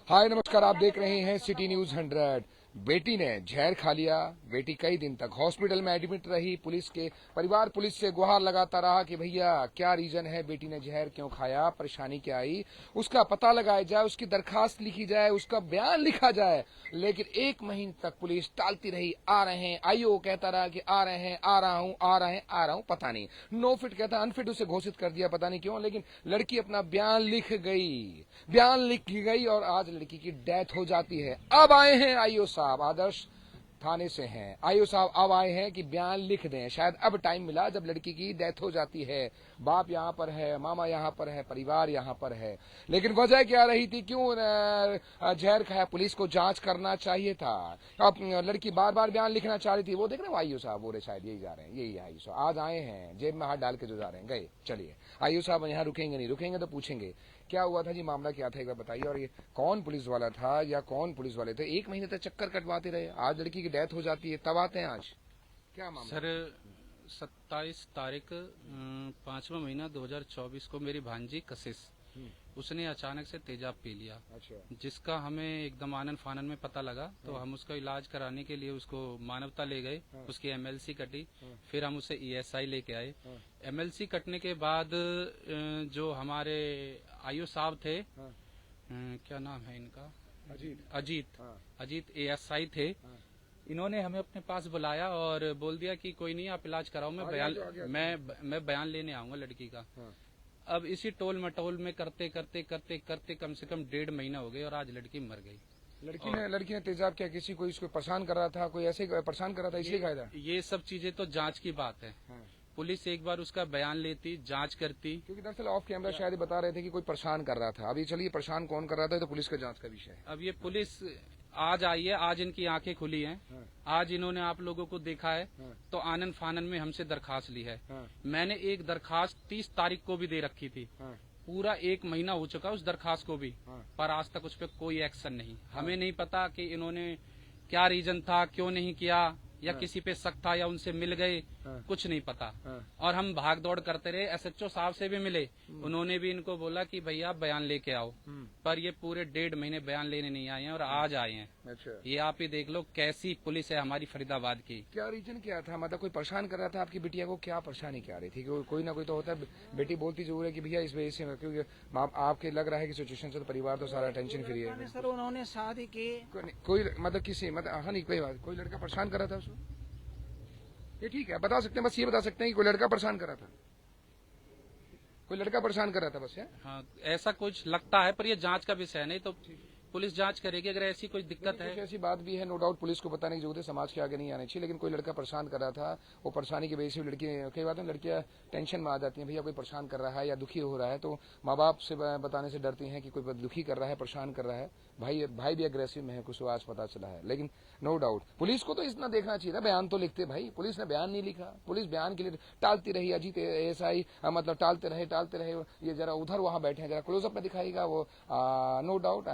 हाय नमस्कार, आप देख रहे हैं सिटी न्यूज 100। बेटी ने जहर खा लिया। बेटी कई दिन तक हॉस्पिटल में एडमिट रही। परिवार पुलिस से गुहार लगाता रहा कि भैया क्या रीजन है, बेटी ने जहर क्यों खाया, परेशानी क्या आई, उसका पता लगाया जाए, उसकी दरखास्त लिखी जाए, उसका बयान लिखा जाए। लेकिन 1 महीने तक पुलिस टालती रही। आ रहे हैं, आईओ कहता रहा कि आ रहे हैं, आ रहा हूं, आ रहे हैं, आ रहा हूं, पता नहीं। नो फिट कहता, अनफिट उसे घोषित कर दिया, पता नहीं क्यों। लेकिन लड़की अपना बयान लिख गई और आज लड़की की डेथ हो जाती है। अब आए हैं आईओ साहब, आदर्श थाने से हैं। आईओ साहब अब आए हैं कि बयान लिख दें। शायद अब टाइम मिला जब लड़की की डेथ हो जाती है। बाप यहाँ पर है, मामा यहाँ पर है, परिवार यहाँ पर है। लेकिन वजह क्या रही थी, क्यों जहर खाया? पुलिस को जांच करना चाहिए था। अब लड़की बार बार बयान लिखना चाह रही थी। वो देख रहे हो आईओ साहब, वो शायद यही जा रहे हैं, यही आईओ साहब आज आए हैं, जेब में हाथ डाल के जो जा रहे हैं। गए, चलिए आईओ साहब यहाँ रुकेंगे नहीं, रुकेंगे तो पूछेंगे क्या हुआ था जी, मामला क्या था, एक बार बताइए। और ये कौन पुलिस वाला था या कौन पुलिस वाले थे? 1 महीने तक चक्कर कटवाते रहे, आज लड़की की डेथ हो जाती है, तब आते हैं आज। क्या मामला सर? 27 तारीख 5वां महीना 2024 को मेरी भांजी कशिश, उसने अचानक से तेजाब पी लिया। अच्छा। जिसका हमें एकदम आनन फानन में पता लगा, तो हम उसका इलाज कराने के लिए उसको मानवता ले गए। उसकी एमएलसी कटी, फिर हम उसे ईएसआई लेके आए। एमएलसी कटने के बाद जो हमारे आईओ साहब थे, क्या नाम है इनका, अजीत एएसआई थे। इन्होंने हमें अपने पास बुलाया और बोल दिया कि कोई नहीं, आप इलाज कराओ, मैं बयान लेने आऊंगा लड़की का। अब इसी टोल मटोल में करते करते कम से कम 1.5 महीना हो गए और आज लड़की मर गई। लड़की ने तेजाब क्या, किसी को इसको परेशान कर रहा था, कोई ऐसे परेशान कर रहा था इसलिए खाया था? ये सब चीजें तो जांच की बात है। पुलिस एक बार उसका बयान लेती, जांच करती। क्योंकि दरअसल ऑफ कैमरा शायद बता रहे थे कि कोई परेशान कर रहा था। अभी चलिए, परेशान कौन कर रहा था तो पुलिस का जांच का विषय है। अब ये पुलिस आज आई है, आज इनकी आंखें खुली हैं। आज इन्होंने आप लोगों को देखा है, तो आनन फानन में हमसे दरखास्त ली है। मैंने एक दरखास्त 30 तारीख को भी दे रखी थी। पूरा 1 महीना हो चुका उस दरखास्त को भी, पर आज तक उस पर कोई एक्शन नहीं। हमें नहीं पता कि इन्होंने क्या रीजन था, क्यों नहीं किया, या किसी पे शक था, या उनसे मिल गए, कुछ नहीं पता। और हम भाग दौड़ करते रहे। एसएचओ साहब से भी मिले, उन्होंने भी इनको बोला कि भैया बयान लेके आओ, पर ये पूरे 1.5 महीने बयान लेने नहीं आए हैं और आज आए हैं। अच्छा। ये आप ही देख लो कैसी पुलिस है हमारी फरीदाबाद की। क्या रीजन क्या था, मतलब कोई परेशान कर रहा था आपकी बिटिया को? क्या परेशानी क्या रही थी? कोई ना कोई तो होता है, बेटी बोलती जरूर है कि भैया इस वजह से, क्योंकि आपके लग रहा है कि सिचुएशन से तो परिवार तो सारा टेंशन फ्री है। सर उन्होंने शादी की, कोई मतलब किसी मतलब हाँ नहीं, कोई बात, कोई लड़का परेशान कर रहा था उसको? ये ठीक है, बता सकते हैं, बस ये बता सकते हैं कि कोई लड़का परेशान कर रहा था, कोई लड़का परेशान कर रहा था बस। हाँ, ऐसा कुछ लगता है, पर ये जांच का विषय है, नहीं तो पुलिस जांच करेगी अगर ऐसी कोई दिक्कत है। ऐसी बात भी है, नो डाउट पुलिस को बताने की जरूरत है, समाज के आगे नहीं आने चाहिए। लेकिन कोई लड़का परेशान कर रहा था, वो परेशानी की वजह से लड़की, कई बात है लड़कियां टेंशन में आ जाती हैं, भैया कोई परेशान कर रहा है या दुखी हो रहा है, तो माँ बाप से बताने से डरती हैं कि कोई दुखी कर रहा है, परेशान कर रहा है। भाई भी अग्रेसिव में है, कुछ आज पता चला है। लेकिन नो डाउट पुलिस को तो इतना देखना चाहिए था, बयान तो लिखते। भाई पुलिस ने बयान नहीं लिखा, पुलिस बयान के लिए टालती रही। अजीत एएसआई मतलब टालते रहे। ये जरा उधर वहां बैठे हैं, जरा क्लोजअप में दिखाएगा वो। नो डाउट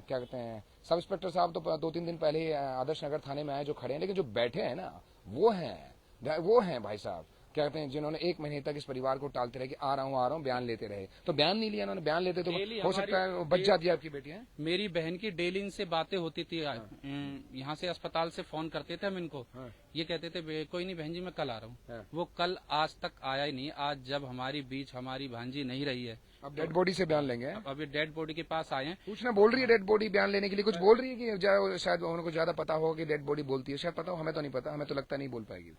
क्या कहते हैं, सब इंस्पेक्टर साहब तो 2-3 दिन पहले ही आदर्श नगर थाने में आए, जो खड़े हैं। लेकिन जो बैठे हैं ना, वो हैं भाई साहब, क्या कहते हैं, जिन्होंने 1 महीने तक इस परिवार को टालते रहे कि आ रहा हूँ, बयान लेते रहे। तो बयान नहीं लिया उन्होंने, बयान लेते तो हो सकता है बच जाती है आपकी बेटी है। मेरी बहन की डेली इनसे बातें होती थी। यहाँ से अस्पताल से फोन करते थे हम इनको। ये कहते थे कोई नहीं बहन जी, मैं कल आ रहा हूँ। वो कल आज तक आया ही नहीं। आज जब हमारी भांजी नहीं रही है, अब डेड बॉडी से बयान लेंगे। अब ये डेड बॉडी के पास आए हैं। पूछना बोल रही है डेड बॉडी बयान लेने के लिए, कुछ बोल रही है कि शायद उनको ज्यादा पता हो कि डेड बॉडी बोलती है, शायद पता हो, हमें तो नहीं पता, हमें तो लगता नहीं बोल पाएगी।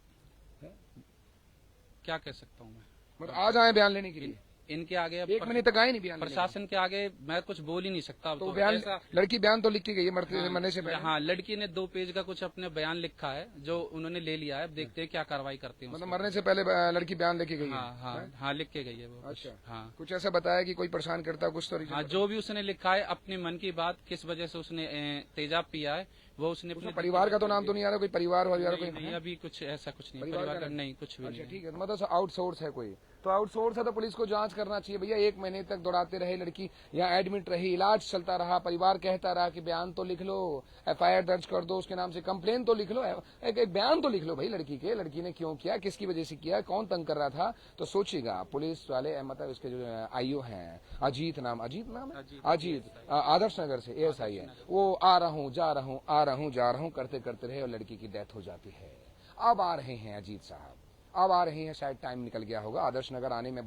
क्या कह सकता हूँ मैं, मतलब आज आए बयान लेने के लिए, इनके आगे 1 महीने तक आए नहीं बयान, प्रशासन के आगे मैं कुछ बोल ही नहीं सकता। तो बयान, लड़की बयान तो लिख के गई है मरने से पहले। हाँ, लड़की ने 2 पेज का कुछ अपने बयान लिखा है, जो उन्होंने ले लिया है। अब देखते हैं क्या कार्रवाई करते हैं। मतलब मरने से पहले लड़की बयान लिख के गई है? हाँ, लिख के गई है वो। अच्छा। हाँ, कुछ ऐसा बताया कि कोई परेशान करता कुछ तो? हाँ, जो भी उसने लिखा है अपने मन की बात, किस वजह से उसने तेजाब पिया है, वो उसने अपने परिवार का तो नाम तो नहीं आ रहा, कोई परिवार वाला कोई नहीं, अभी कुछ ऐसा कुछ नहीं, परिवार का नहीं, कुछ भी नहीं। ठीक है, मतलब आउटसोर्स है कोई? तो आउटसोर्स है तो पुलिस को जांच करना चाहिए भैया। 1 महीने तक दौड़ाते रहे, लड़की यहाँ एडमिट रही, इलाज चलता रहा, परिवार कहता रहा कि बयान तो लिख लो, FIR दर्ज कर दो, उसके नाम से कंप्लेन तो लिख लो, एक बयान तो लिख लो भाई लड़की के, लड़की ने क्यों किया, किसकी वजह से किया, कौन तंग कर रहा था। तो सोचिएगा पुलिस वाले, मतलब इसके जो IO हैं, अजीत नाम है, अजीत आदर्श नगर से ASI है, वो आ रहा हूँ जा रहा हूँ करते करते रहे और लड़की की डेथ हो जाती है। अब आ रहे हैं अजीत साहब, अब आ रहे हैं, शायद टाइम निकल गया होगा। आदर्श नगर आने में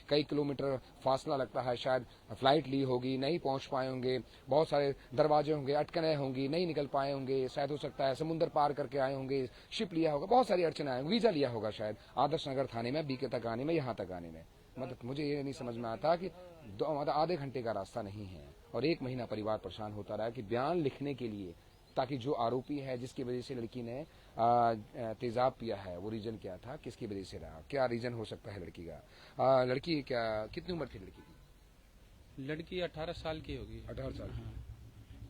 कई किलोमीटर फासला लगता है, शायद फ्लाइट ली होगी, नहीं पहुंच पाए होंगे, बहुत सारे दरवाजे होंगे, अटकनें होंगी, नहीं निकल पाए होंगे, शायद हो सकता है समुद्र पार करके आए होंगे, शिप लिया होगा, बहुत सारी अड़चने आए, वीजा लिया होगा शायद आदर्श नगर थाने में, BK तक आने में, यहाँ तक आने में। मतलब मुझे ये नहीं समझ में आता कि मतलब आधे घंटे का रास्ता नहीं है और 1 महीना परिवार परेशान होता रहा कि बयान लिखने के लिए, ताकि जो आरोपी है जिसकी वजह से लड़की ने तेजाब पिया है, वो रीजन क्या था, किसकी वजह से रहा, क्या रीजन हो सकता है लड़की का। लड़की क्या, कितनी उम्र थी लड़की की? लड़की 18 साल की होगी। 18 साल की।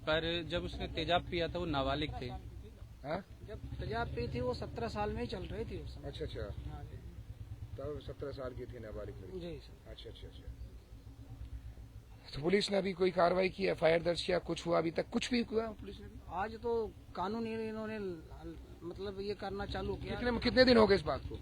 पर जब उसने तेजाब पिया था वो नाबालिग थे। हाँ? जब तेजाब पी थी वो 17 साल में ही चल रही थी उस समय। अच्छा। हाँ जी। तब 17 साल की थी नाबालिग लड़की। जी सर। अच्छा। तो पुलिस ने अभी कोई कार्रवाई की, FIR दर्ज किया, कुछ हुआ अभी तक? कुछ भी हुआ पुलिस ने? आज तो कानून इन्होंने मतलब ये करना चालू किया। कितने दिन हो गए इस बात को?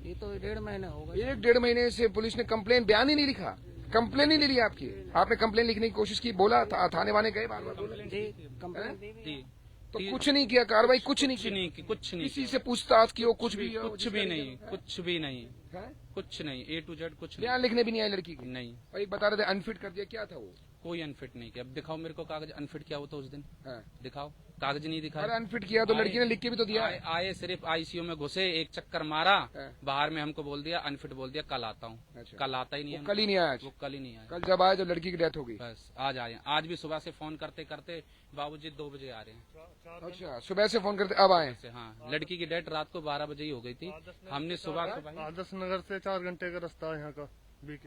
ये तो 1.5 महीने हो गए। 1-1.5 महीने से पुलिस ने कंप्लेन, बयान ही नहीं लिखा, कंप्लेन ही नहीं ली आपकी। आपने कंप्लेन लिखने की कोशिश की, बोला थाने वाले गए बार बार? जी कंप्लेन दी। तो कुछ नहीं किया, कार्रवाई कुछ नहीं कुछ नहीं किसी से पूछताछ की हो, कुछ भी नहीं, कुछ नहीं, A to Z कुछ नहीं। बयान लिखने भी नहीं आई लड़की की? नहीं। और एक बता रहे थे अनफिट कर दिया, क्या था वो? कोई अनफिट नहीं किया। अब दिखाओ मेरे को कागज, अनफिट क्या होता उस दिन? हाँ। दिखाओ, कागज नहीं दिखा। अरे अनफिट किया तो लड़की ने लिख के भी तो दिया। आए सिर्फ ICU में घुसे, एक चक्कर मारा, हाँ। बाहर में हमको बोल दिया अनफिट, बोल दिया कल आता हूँ। अच्छा। कल आता ही नहीं है, कल ही नहीं आया? वो कल ही नहीं आया। कल जब आया जब लड़की की डेथ हो गई? बस आज आए। आज भी सुबह से फोन करते करते बाबूजी 2 बजे आ रहे हैं। अच्छा, सुबह से फोन करते अब आए? हाँ, लड़की की डेथ रात को 12 बजे ही हो गई थी। हमने सुबह आदर्श नगर से 4 घंटे का रास्ता है यहाँ का।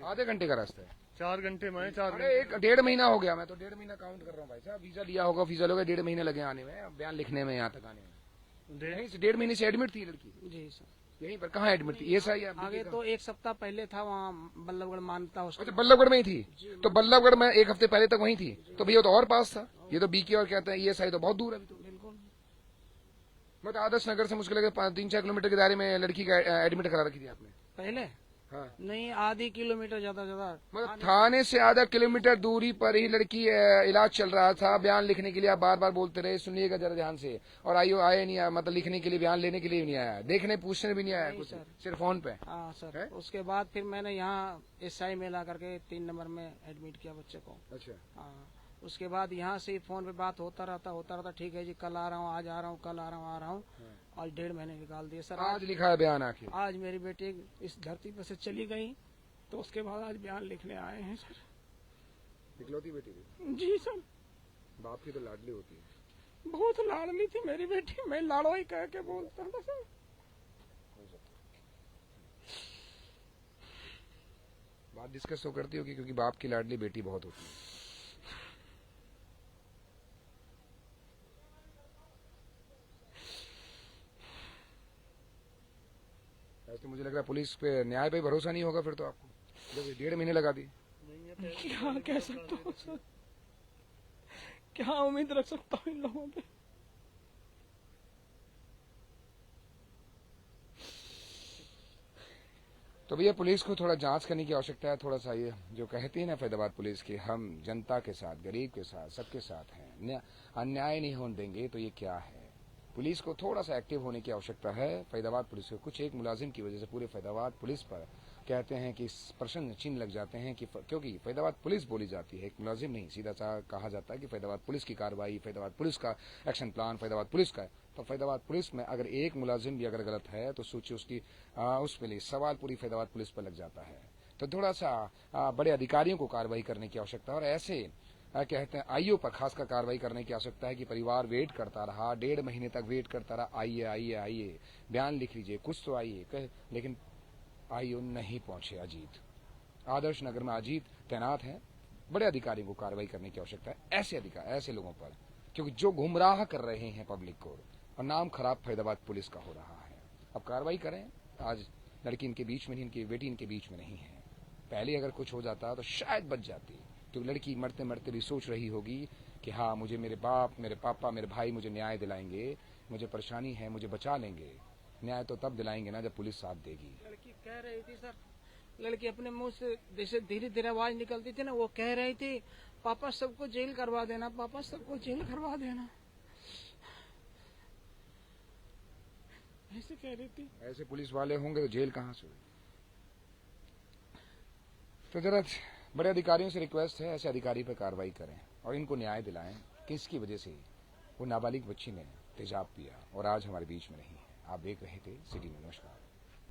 आधे घंटे का रास्ता है? 4 घंटे में 4 अरे 1-1.5 महीना हो गया, मैं तो 1.5 महीना काउंट कर रहा हूँ भाई साहब। वीजा लिया होगा, वीजा लोगे, 1.5 महीने लगे आने में, बयान लिखने में, यहाँ तक आने में। यहीं से 1.5 महीने से एडमिट थी लड़की? जी सर। यहीं पर? कहाँ एडमिट थी? ASI आगे तो 1 सप्ताह पहले था वहाँ बल्लभगढ़ मानता हॉस्पिटल। अच्छा, बल्लभगढ़ में ही थी? तो बल्लभगढ़ में 1 हफ्ते पहले तक वहीं थी, तो भैया तो और पास था। ये तो BK और कहते हैं ESI तो बहुत दूर है। बिल्कुल। मतलब आदर्श नगर से मुश्किल है 3-4 किलोमीटर के दायरे में लड़की का एडमिट करा रखी थी आपने? पहले हाँ। नहीं, आधी किलोमीटर ज्यादा मतलब थाने से आधा किलोमीटर दूरी पर ही लड़की इलाज चल रहा था। बयान लिखने के लिए आप बार बार बोलते रहे, सुनिएगा जरा ध्यान से। और IO आए नहीं आया, मतलब लिखने के लिए, बयान लेने के लिए भी नहीं आया, देखने पूछने भी नहीं आया कुछ, सिर्फ फोन पे? हाँ सर। उसके बाद फिर मैंने यहाँ SI में ला करके 3 नंबर में एडमिट किया बच्चे को। अच्छा। हाँ, उसके बाद यहाँ से फोन पे बात होता रहता, ठीक है जी कल आ रहा हूँ, आज आ रहा हूँ, कल आ रहा हूँ। आज 1.5 महीने निकाल दिए सर। आज लिखा है बयान आखिर? आज मेरी बेटी इस धरती पर से चली गई, तो उसके बाद आज बयान लिखने आए हैं सर। इकलौती बेटी थी? जी सर। बाप की तो लाडली होती है। बहुत लाडली थी मेरी बेटी, मैं लाड़ो ही कह के बोलता था सर। बात डिस्कस तो करती होगी, क्योंकि बाप की लाडली बेटी बहुत होती है। तो मुझे लग रहा है पुलिस पे, न्याय पे भरोसा नहीं होगा फिर तो आपको, जब 1.5 महीने लगा दी। क्या कह सकता हूँ सर, क्या उम्मीद रख सकता हूँ इन लोगों पे। तो भैया पुलिस को थोड़ा जांच करने की आवश्यकता है। थोड़ा सा ये जो कहती है ना फैजाबाद पुलिस की, हम जनता के साथ, गरीब के साथ, सबके साथ हैं, अन्याय नहीं होने देंगे, तो ये क्या है? पुलिस को थोड़ा सा एक्टिव होने की आवश्यकता है। फैजाबाद पुलिस को कुछ एक मुलाजिम की वजह से पूरे फैजाबाद पुलिस पर कहते हैं कि प्रश्न चिन्ह लग जाते हैं, कि क्योंकि फैजाबाद पुलिस बोली जाती है, एक मुलाजिम नहीं। सीधा सा कहा जाता है कि फैजाबाद पुलिस की कार्रवाई, फैजाबाद पुलिस का एक्शन प्लान, फैजाबाद पुलिस का। तो फैजाबाद पुलिस में अगर एक मुलाजिम भी अगर गलत है तो सोचिए उसकी उसके लिए सवाल पूरी फैजाबाद पुलिस पर लग जाता है। तो थोड़ा सा बड़े अधिकारियों को कार्रवाई करने की आवश्यकता है, और ऐसे कहते हैं IO पर खासकर कार्रवाई करने की आवश्यकता है कि परिवार वेट करता रहा, 1.5 महीने तक वेट करता रहा, आइए बयान लिख लीजिए, कुछ तो आइए, लेकिन IO नहीं पहुंचे। अजीत, आदर्श नगर में अजीत तैनात हैं। बड़े अधिकारियों को कार्रवाई करने की आवश्यकता है ऐसे लोगों पर, क्योंकि जो गुमराह कर रहे हैं पब्लिक को, और नाम खराब फैजाबाद पुलिस का हो रहा है। अब कार्रवाई करें। आज लड़की इनके बीच में नहीं, इनकी बेटी इनके बीच में नहीं है। पहले अगर कुछ हो जाता तो शायद बच जाती, क्योंकि लड़की मरते मरते भी सोच रही होगी कि हाँ, मुझे मेरे बाप, मेरे पापा, मेरे भाई मुझे न्याय दिलाएंगे, मुझे परेशानी है, मुझे बचा लेंगे। न्याय तो तब दिलाएंगे ना जब पुलिस साथ देगी। लड़की कह रही थी सर, लड़की अपने मुंह से जैसे धीरे धीरे आवाज निकलती थी ना, वो कह रही थी पापा सबको जेल करवा देना, पापा सबको जेल करवा देना, ऐसे कह रही थी। ऐसे पुलिस वाले होंगे तो जेल कहाँ से होगी। तो जरा बड़े अधिकारियों से रिक्वेस्ट है, ऐसे अधिकारी पर कार्रवाई करें और इनको न्याय दिलाएं। किसकी वजह से वो नाबालिग बच्ची ने तेजाब पिया और आज हमारे बीच में नहीं है। आप देख रहे थे सिटी में। नमस्कार।